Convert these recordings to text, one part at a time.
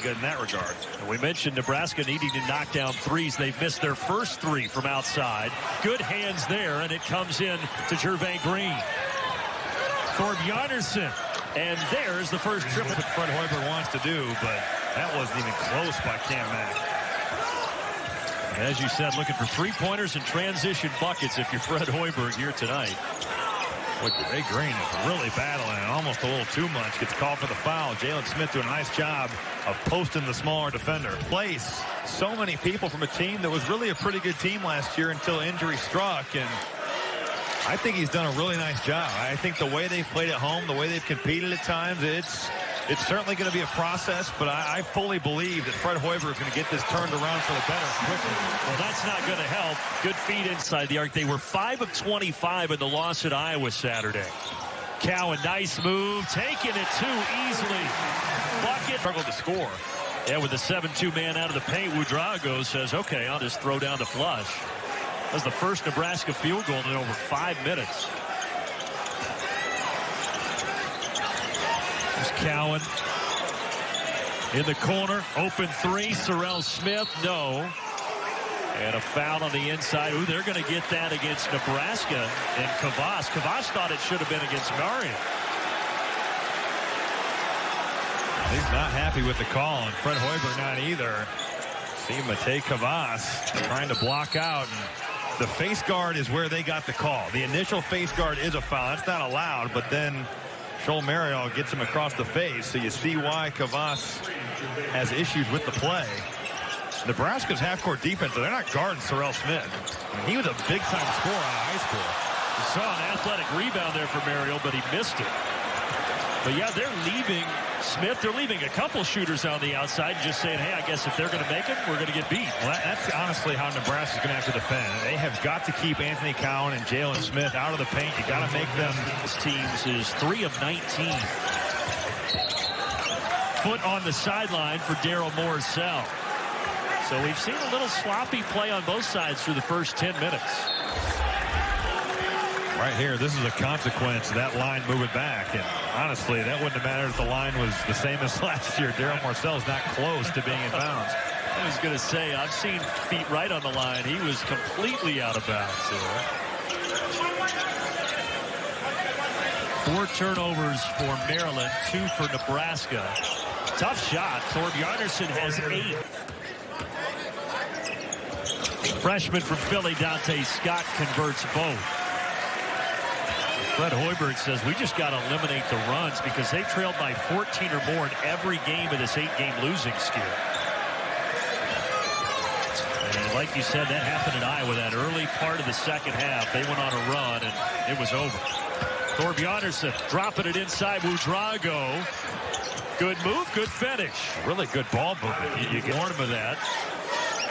good in that regard. And we mentioned Nebraska needing to knock down threes. They've missed their first three from outside. Good hands there, and it comes in to Gervais Green. Thorbjarnarson. And there's the first triple that Fred Hoiberg wants to do, but that wasn't even close by Cam Mack. As you said, looking for three-pointers and transition buckets if you're Fred Hoiberg here tonight. Look, Ray Green is really battling and almost a little too much. Gets called for the foul. Jalen Smith doing a nice job of posting the smaller defender. Place so many people from a team that was really a pretty good team last year until injury struck, and I think he's done a really nice job. I think the way they've played at home, the way they've competed at times, it's certainly going to be a process, but I fully believe that Fred Hoiberg is going to get this turned around for the better quickly. Well, that's not going to help. Good feed inside the arc. They were 5 of 25 in the loss at Iowa Saturday. Cowan, nice move, taking it too easily. Bucket. Struggled to score. Yeah, with the 7-2 man out of the paint, Ouedraogo says, okay, I'll just throw down the flush. That was the first Nebraska field goal in over 5 minutes. There's Cowan in the corner. Open three. Sorrell Smith, no. And a foul on the inside. Ooh, they're going to get that against Nebraska. And Kavas. Kavas thought it should have been against Marion. He's not happy with the call, and Fred Hoiberg not either. See Matej Kavas trying to block out. And the face guard is where they got the call. The initial face guard is a foul. That's not allowed, but then Joel Marion gets him across the face, so you see why Kavas has issues with the play. Nebraska's half-court defense, they're not guarding Sorrell Smith. I mean, he was a big-time scorer out of high school. You saw an athletic rebound there for Marion, but he missed it. But, yeah, they're leaving Smith. They're leaving a couple shooters on the outside, just saying, hey, I guess if they're going to make it, we're going to get beat. Well, that's honestly how Nebraska's going to have to defend. They have got to keep Anthony Cowan and Jalen Smith out of the paint. You got to make them. This team's is 3 of 19. Foot on the sideline for Daryl Morrisell. So we've seen a little sloppy play on both sides through the first 10 minutes. Right here, this is a consequence of that line moving back. And honestly, that wouldn't have mattered if the line was the same as last year. Daryl Morrisell's not close to being in bounds. I was going to say, I've seen feet right on the line. He was completely out of bounds there. 4 turnovers for Maryland, 2 for Nebraska. Tough shot. Thorbjarnarson has 8. Freshman from Philly, Dante Scott, converts both. Fred Hoiberg says we just got to eliminate the runs because they trailed by 14 or more in every game of this 8-game losing streak. And like you said, that happened in Iowa. That early part of the second half, they went on a run and it was over. Thorbjarnarson dropping it inside. Ouedraogo. Good move, good finish. Really good ball movement. You get more of that.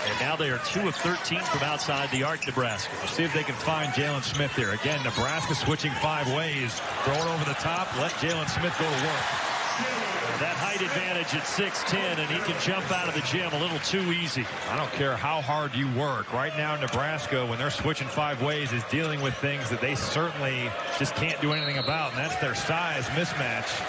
And now they are 2 of 13 from outside the arc, Nebraska. We'll see if they can find Jalen Smith here. Again, Nebraska switching 5 ways. Throw it over the top. Let Jalen Smith go to work. That height advantage at 6'10", and he can jump out of the gym a little too easy. I don't care how hard you work. Right now, Nebraska, when they're switching 5 ways, is dealing with things that they certainly just can't do anything about, and that's their size mismatch.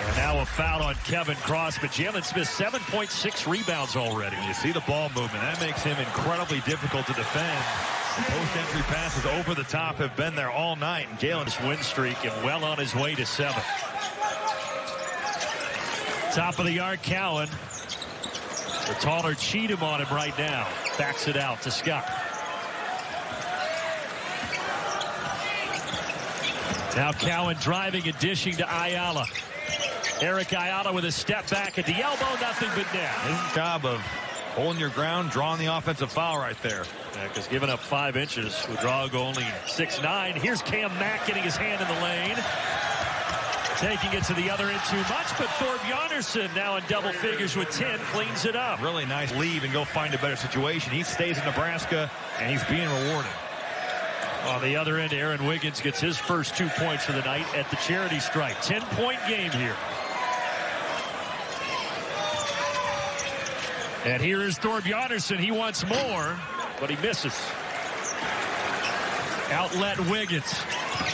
And now a foul on Kevin Cross, but Jalen Smith 7.6 rebounds already. And you see the ball movement. That makes him incredibly difficult to defend. The post-entry passes over the top have been there all night. And Jalen's win streak and well on his way to 7. Top of the arc, Cowan. The taller Cheatham on him right now. Backs it out to Scott. Now Cowan driving and dishing to Ayala. Eric Ayala with a step back at the elbow, nothing but net. His job of holding your ground, drawing the offensive foul right there. Yeah, because giving up 5 inches, Ouedraogo only 6'9". Here's Cam Mack getting his hand in the lane. Taking it to the other end too much, but Thorbjarnarson now in double figures with 10, cleans it up. Really nice leave and go find a better situation. He stays in Nebraska, and he's being rewarded. On the other end, Aaron Wiggins gets his first 2 points for the night at the charity stripe. 10-point game here. And here is Thorbjarnarson. He wants more, but he misses. Outlet Wiggins.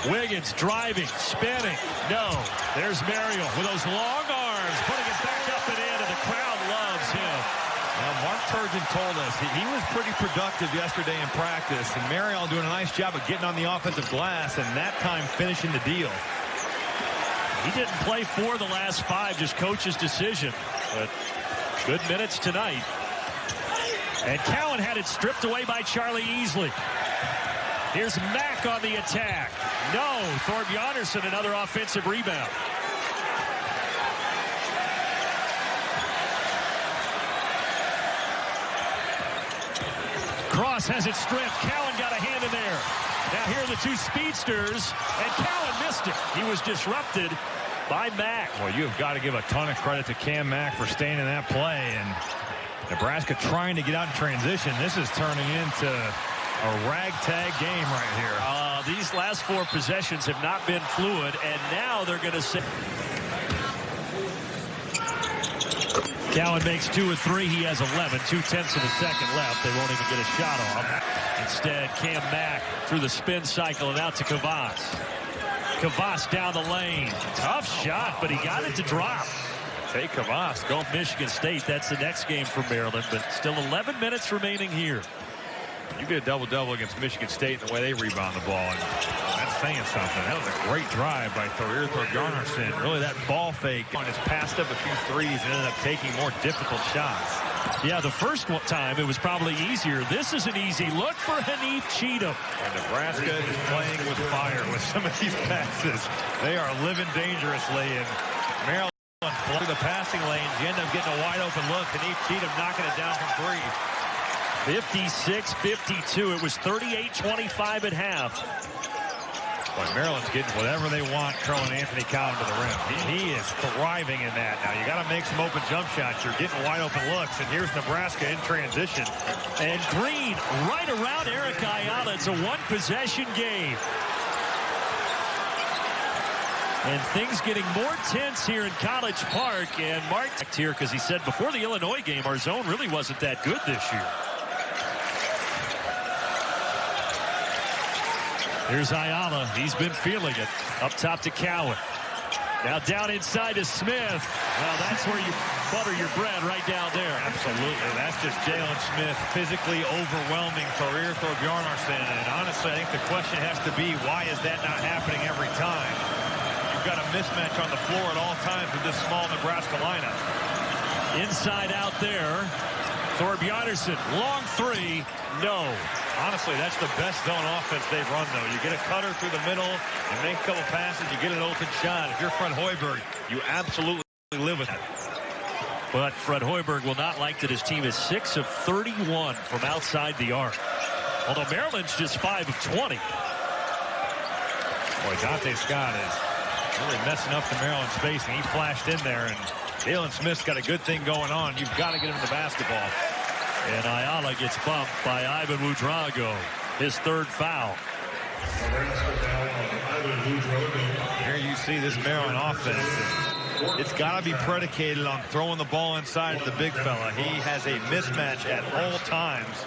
Wiggins driving, spinning. No. There's Marion with those long arms, putting it back up and in. Turgeon told us he was pretty productive yesterday in practice, and Marion doing a nice job of getting on the offensive glass, and that time finishing the deal. He didn't play 4 the last 5, just coach's decision. But good minutes tonight. And Cowan had it stripped away by Charlie Easley. Here's Mack on the attack. No, Thorbjarnarson, another offensive rebound. Cross has it stripped. Cowan got a hand in there. Now here are the 2 speedsters, and Cowan missed it. He was disrupted by Mack. Well, you've got to give a ton of credit to Cam Mack for staying in that play, and Nebraska trying to get out in transition. This is turning into a ragtag game right here. These last 4 possessions have not been fluid, and now they're going to say. Cowan makes 2 of 3. He has 11. 2/10 of a second left. They won't even get a shot off. Instead, Cam Mack through the spin cycle and out to Kavas. Kavas down the lane. Tough shot, but he got it to drop. Take Kavas. Go Michigan State. That's the next game for Maryland, but still 11 minutes remaining here. You get a double-double against Michigan State and the way they rebound the ball, and that's saying something. That was a great drive by Thorbjarnarson. Really, that ball fake on his passed up a few threes and ended up taking more difficult shots. Yeah, the first time it was probably easier. This is an easy look for Hanif Cheatham. And Nebraska is playing with fire with some of these passes. They are living dangerously, and Maryland through the passing lanes. You end up getting a wide-open look. Hanif Cheatham knocking it down from 3. 56-52. It was 38-25 at half. But Maryland's getting whatever they want, curling Anthony Cowan to the rim. He is thriving in that. Now, you got to make some open jump shots. You're getting wide open looks, and here's Nebraska in transition. And Green right around Eric Ayala. It's a 1-possession game. And things getting more tense here in College Park. And Mark here because he said before the Illinois game, our zone really wasn't that good this year. Here's Ayala. He's been feeling it. Up top to Cowan. Now down inside to Smith. Well, that's where you butter your bread right down there. Absolutely. That's just Jalen Smith physically overwhelming Thorbjarnarson. And honestly, I think the question has to be, why is that not happening every time? You've got a mismatch on the floor at all times with this small Nebraska lineup. Inside out there. Thorbjarnarson. Long 3. No. Honestly, that's the best zone offense they've run, though. You get a cutter through the middle, you make a couple passes, you get an open shot. If you're Fred Hoiberg, you absolutely live with it. But Fred Hoiberg will not like that his team is 6 of 31 from outside the arc. Although Maryland's just 5 of 20. Boy, Dante Scott is really messing up the Maryland space, and he flashed in there, and Jalen Smith's got a good thing going on. You've got to get him the basketball. And Ayala gets bumped by Ivan Ouedraogo. His 3rd foul. Here you see this Maryland offense. It's got to be predicated on throwing the ball inside of the big fella. He has a mismatch at all times.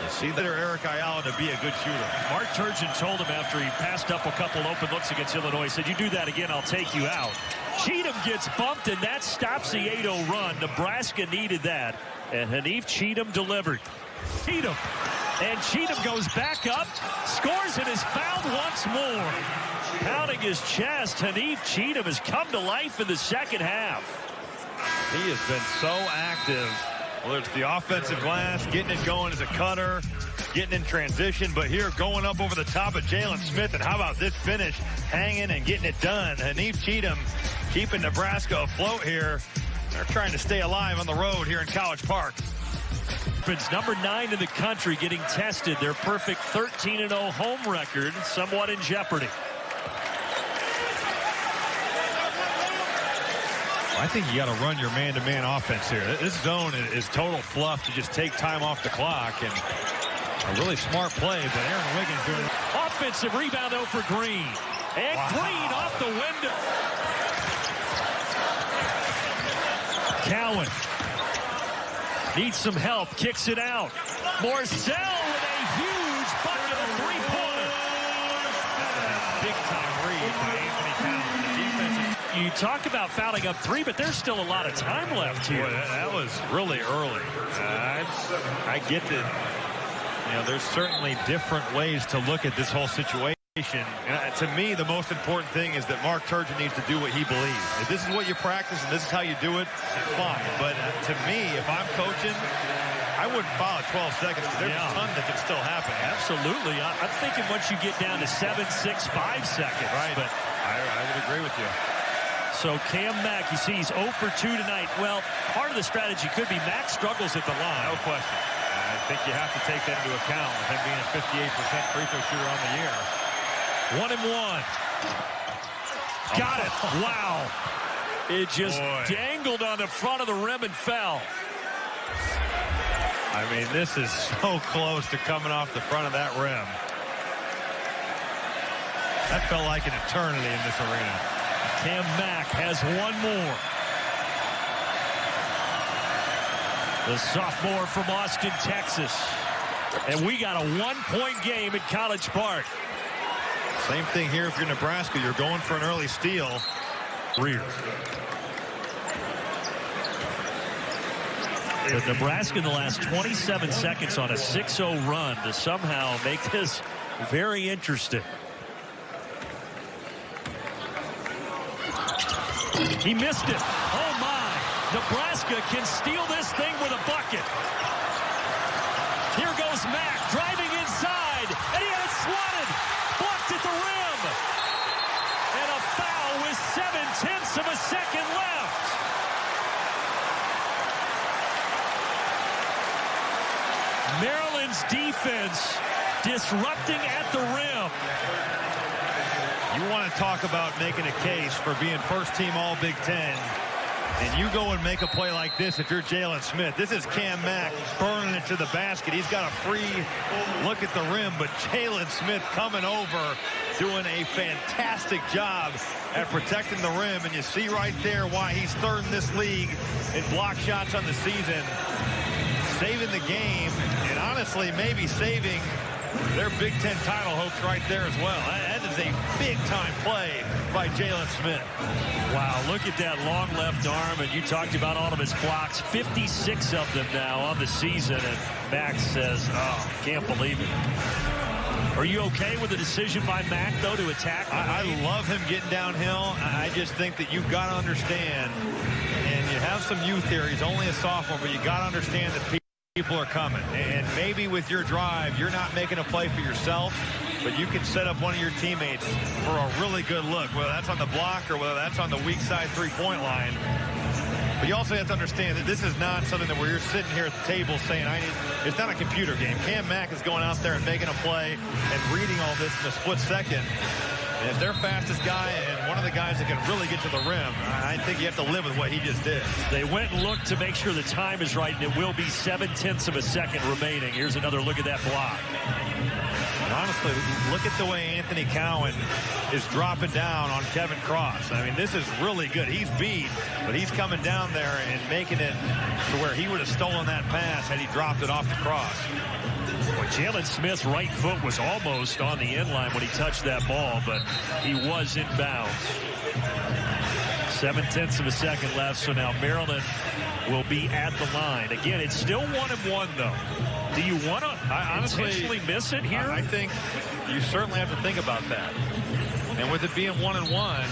You see that Eric Ayala to be a good shooter. Mark Turgeon told him after he passed up a couple open looks against Illinois, he said, you do that again, I'll take you out. Cheatham gets bumped, and that stops the 8-0 run. Nebraska needed that. And Hanif Cheatham delivered. Cheatham. And Cheatham goes back up, scores, and is fouled once more. Pounding his chest, Hanif Cheatham has come to life in the second half. He has been so active. Whether it's the offensive glass, getting it going as a cutter, getting in transition, but here going up over the top of Jalen Smith. And how about this finish? Hanging and getting it done. Hanif Cheatham keeping Nebraska afloat here. They're trying to stay alive on the road here in College Park. Number 9 in the country getting tested. Their perfect 13-0 home record somewhat in jeopardy. I think you got to run your man-to-man offense here. This zone is total fluff to just take time off the clock, and a really smart play, but Aaron Wiggins doing it. Offensive rebound, though, for Green. And wow. Green off the window. Cowan needs some help, kicks it out. Morcell with a huge bucket of three-pointer. Big-time read by Anthony Cowan. The defense. you talk about fouling up 3, but there's still a lot of time left here. Boy, that was really early. I get that. You know, there's certainly different ways to look at this whole situation. And to me, the most important thing is that Mark Turgeon needs to do what he believes. If this is what you practice and this is how you do it, fine. But to me, if I'm coaching, I wouldn't foul at 12 seconds because there's a ton that can still happen. Absolutely. I'm thinking once you get down to 7, 6, 5 seconds. Right. But I would agree with you. So Cam Mack, you see he's 0 for 2 tonight. Well, part of the strategy could be Mack struggles at the line. No question. I think you have to take that into account with him being a 58% free throw shooter on the year. 1 and 1. Got it. Wow. It just dangled on the front of the rim and fell. I mean, this is so close to coming off the front of that rim. That felt like an eternity in this arena. Cam Mack has 1 more. The sophomore from Austin, Texas. And we got a 1-point game at College Park. Same thing here if you're Nebraska. You're going for an early steal. Rear. But Nebraska in the last 27 seconds on a 6-0 run to somehow make this very interesting. He missed it. Oh, my. Nebraska can steal this thing with a bucket. Here goes Mack driving inside, and he had it swatted. Blocked at the rim. And a foul with 0.7 of a second left. Maryland's defense disrupting at the rim. You want to talk about making a case for being first team all Big Ten. And you go and make a play like this if you're Jalen Smith. This is Cam Mack burning it to the basket. He's got a free look at the rim, but Jalen Smith coming over, doing a fantastic job at protecting the rim. And you see right there why he's third in this league in block shots on the season. Saving the game, and honestly, maybe saving their Big Ten title hopes right there as well. That is a big-time play by Jalen Smith. Wow, look at that long left arm, and you talked about all of his blocks. 56 of them now on the season, and Max says, oh, can't believe it. Are you okay with the decision by Mack, though, to attack? I love him getting downhill. I just think that you've got to understand, and you have some youth here. He's only a sophomore, but you got to understand that people are coming, and maybe with your drive, you're not making a play for yourself, but you can set up one of your teammates for a really good look, whether that's on the block or whether that's on the weak side three-point line. But you also have to understand that this is not something that where you're sitting here at the table saying, it's not a computer game. Cam Mack is going out there and making a play and reading all this in a split second. And if their fastest guy and one of the guys that can really get to the rim, I think you have to live with what he just did. They went and looked to make sure the time is right, and it will be 0.7 of a second remaining. Here's another look at that block. And honestly, look at the way Anthony Cowan is dropping down on Kevin Cross. I mean, this is really good. He's beat, but he's coming down there and making it to where he would have stolen that pass had he dropped it off the Cross. Well, Jalen Smith's right foot was almost on the end line when he touched that ball, but he was in bounds. 0.7 of a second left, so now Maryland will be at the line. Again, it's still 1-1, though. Do you want to intentionally miss it here? I think you certainly have to think about that. And with it being 1-1,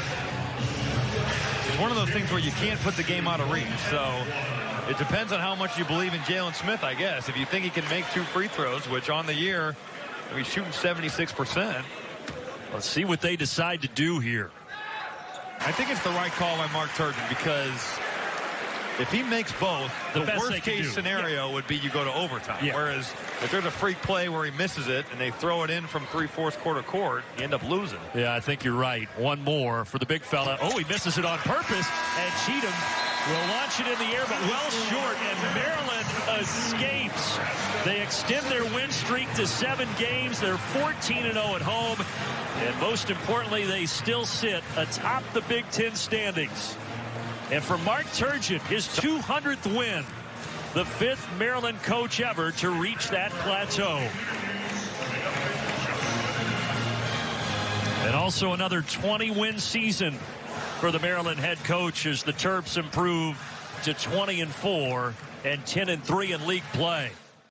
it's one of those things where you can't put the game out of reach. So it depends on how much you believe in Jalen Smith, I guess. If you think he can make 2 free throws, which on the year, he's shooting 76%. Let's see what they decide to do here. I think it's the right call by Mark Turgeon, because if he makes both, the worst case scenario would be you go to overtime. Yeah. Whereas if there's a freak play where he misses it and they throw it in from 3/4 court, you end up losing. Yeah, I think you're right. One more for the big fella. Oh, he misses it on purpose, and Cheatham will launch it in the air, but well short, and Maryland escapes. They extend their win streak to 7 games. They're 14-0 at home, and most importantly, they still sit atop the Big Ten standings. And for Mark Turgeon, his 200th win, the 5th Maryland coach ever to reach that plateau. And also another 20-win season for the Maryland head coach as the Terps improve to 20-4 and 10-3 in league play.